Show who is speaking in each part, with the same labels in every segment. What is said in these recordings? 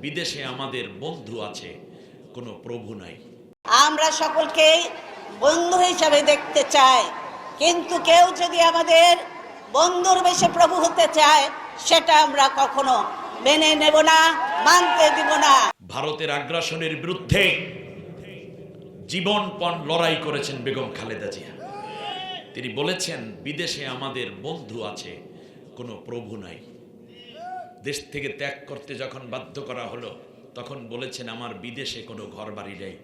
Speaker 1: বিদেশে আমাদের বন্ধু আছে, কোনো প্রভু নাই।
Speaker 2: আমরা সকলকে বন্ধু হিসাবে দেখতে চাই, কিন্তু কেউ যদি আমাদের বন্ধুর বেশে প্রভু হতে চায় সেটা আমরা কখনো মেনে নেব না, মানতে দিব না।
Speaker 1: ভারতের আগ্রাসনের বিরুদ্ধে জীবনপণ লড়াই করেছেন বেগম খালেদা জিয়া। তিনি বলেছেন বিদেশে আমাদের বন্ধু আছে, কোনো প্রভু নাই। দেশ থেকে ত্যাগ করতে যখন বাধ্য করা হলো তখন বলেছেন আমার বিদেশে কোনো ঘর বাড়ি নেই,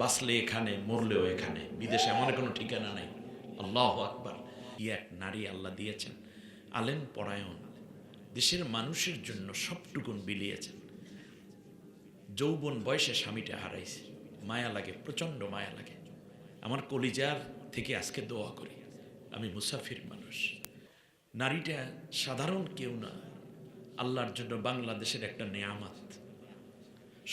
Speaker 1: বাঁচলে এখানে মরলেও এখানে, বিদেশে আমার কোনো ঠিকানা নেই। আল্লাহু আকবার। কি এক নারী আল্লাহ দিয়েছেন, আলেম পরায়ণ, দেশের মানুষের জন্য সবটুকুন বিলিয়েছেন। যৌবন বয়সে স্বামীটা হারাইছে, মায়া লাগে, প্রচণ্ড মায়া লাগে। আমার কলিজার থেকে আজকে দোয়া করি, আমি মুসাফির মানুষ। নারীটা সাধারণ কেউ না, আল্লাহর জন্য বাংলাদেশের একটা নেয়ামত।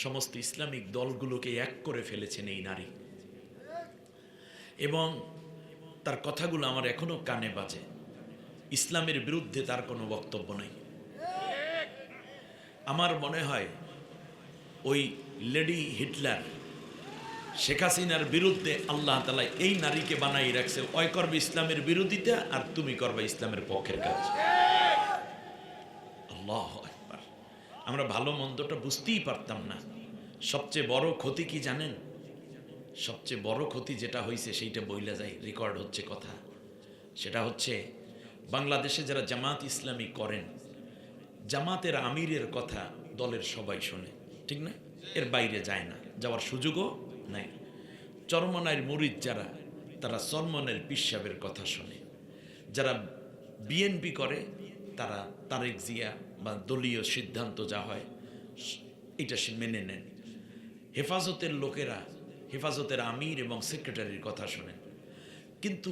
Speaker 1: সমস্ত ইসলামিক দলগুলোকে এক করে ফেলেছেন এই নারী, এবং তার কথাগুলো আমার এখনো কানে বাজে। ইসলামের বিরুদ্ধে তার কোনো বক্তব্য নেই। আমার মনে হয় ওই লেডি হিটলার শেখ হাসিনার বিরুদ্ধে আল্লাহ তাআলা এই নারীকে বানাই রাখছে, ওই করবে ইসলামের বিরোধিতা আর তুমি করবে ইসলামের পক্ষের কাজ। আল্লাহু আকবার। আমরা ভালো মন্দটা বুঝতেই পারতাম না। সবচেয়ে বড় ক্ষতি কি জানেন? সবচেয়ে বড় ক্ষতি যেটা হয়েছে সেইটা বইলা যায়, রেকর্ড হচ্ছে কথা। সেটা হচ্ছে বাংলাদেশে যারা জামাত ইসলামী করেন, জামাতের আমিরের কথা দলের সবাই শোনে, ঠিক না? এর বাইরে যায় না, যাওয়ার সুযোগও নাই। চরমনাইয়ের মুরিদ যারা, তারা চরমনের পীর সাহেবের কথা শোনে। যারা বিএনপি করে তারা তারেক জিয়া বা দলীয় সিদ্ধান্ত যা হয় এটা সে মেনে নেন। হেফাজতের লোকেরা হেফাজতের আমির এবং সেক্রেটারির কথা শোনেন, কিন্তু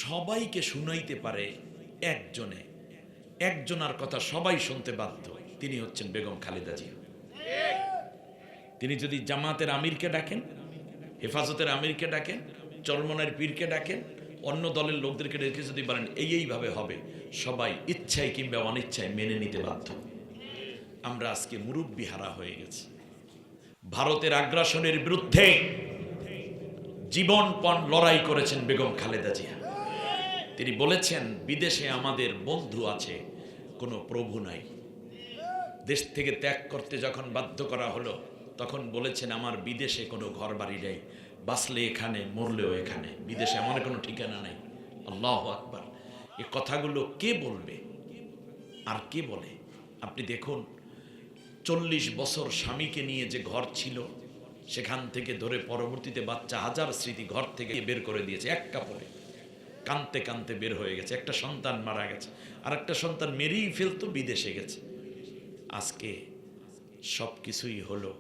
Speaker 1: সবাইকে শুনাইতে পারে একজনে, একজনার কথা সবাই শুনতে বাধ্য, তিনি হচ্ছেন বেগম খালেদা জিয়া। তিনি যদি জামাতের আমিরকে ডাকেন, হেফাজতের আমিরকে ডাকেন, চরমনাইয়ের পীরকে ডাকেন, অন্য দলের লোকদেরকে ডেকে যদি বলেন এইভাবে হবে, সবাই ইচ্ছায় কিংবা অনিচ্ছায় মেনে নিতে বাধ্য। আমরা আজকে মুরব্বি হারা হয়ে গেছি। ভারতের আগ্রাসনের বিরুদ্ধে জীবনপণ লড়াই করেছেন বেগম খালেদা জিয়া। তিনি বলেছেন বিদেশে আমাদের বন্ধু আছে, কোনো প্রভু নাই। দেশ থেকে ত্যাগ করতে যখন বাধ্য করা হলো তখন বলেছেন আমার বিদেশে কোনো ঘর বাড়ি নেই, বাঁচলে এখানে মরলেও এখানে, বিদেশে আমার কোনো ঠিকানা নেই। আল্লাহু আকবার। এই কথাগুলো কে বলবে আর কে বলে? আপনি দেখুন, 40 বছর স্বামীকে নিয়ে যে ঘর ছিল সেখান থেকে ধরে পরবর্তীতে বাচ্চা, হাজার স্মৃতি ঘর থেকে বের করে দিয়েছে এক কাপড়ে, কানতে কানতে বের হয়ে গেছে। একটা সন্তান মারা গেছে, আর একটা সন্তান মেরেই ফেলতো, বিদেশে গেছে। আজকে সব কিছুই হলো,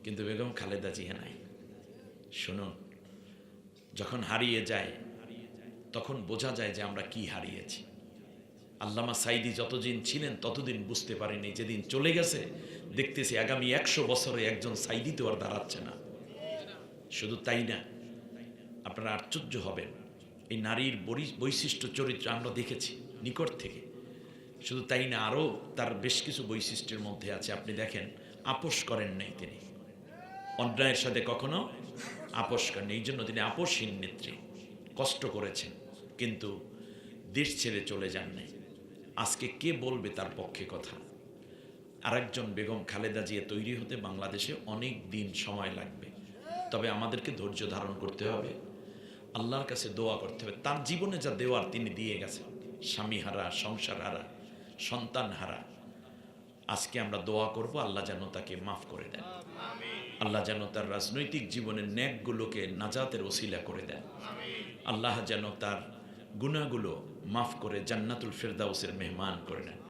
Speaker 1: কিন্তু বেগম খালেদা জিয়া নাই। শুনুন, যখন হারিয়ে যায় তখন বোঝা যায় যে আমরা কি হারিয়েছি। আল্লামা সাইদি যতদিন ছিলেন ততদিন বুঝতে পারিনি, যেদিন চলে গেছে দেখতেছি আগামী 100 বছরে একজন সাইদি তো আর দাঁড়াচ্ছে না। শুধু তাই না, আপনারা আশ্চর্য হবেন, এই নারীর বৈশিষ্ট্য চরিত্র আমরা দেখেছি নিকট থেকে। শুধু তাই না, আরও তার বেশ কিছু বৈশিষ্ট্যের মধ্যে আছে। আপনি দেখেন, আপোষ করেন নাই তিনি, অন্যায়ের সাথে কখনো আপোষ করেন। এই জন্য তিনি আপোষহীন নেত্রী। কষ্ট করেছেন কিন্তু দেশ ছেড়ে চলে যান নাই। আজকে কে বলবে তার পক্ষে কথা? আরেকজন বেগম খালেদা জিয়া তৈরি হতে বাংলাদেশে অনেক দিন সময় লাগবে, তবে আমাদেরকে ধৈর্য ধারণ করতে হবে, আল্লাহর কাছে দোয়া করতে হবে। তার জীবনে যা দেওয়ার তিনি দিয়ে গেছেন, স্বামী হারা, সংসার হারা, সন্তান হারা। আজকে আমরা দোয়া করব আল্লাহ যেন তাকে মাফ করে দেন, আল্লাহ যেন তার রাজনৈতিক জীবনের ন্যাকগুলোকে নাজাতের ওসিলা করে দেন, আল্লাহ যেন তার গুনাহগুলো মাফ করে জান্নাতুল ফেরদাউসের মেহমান করে নেন।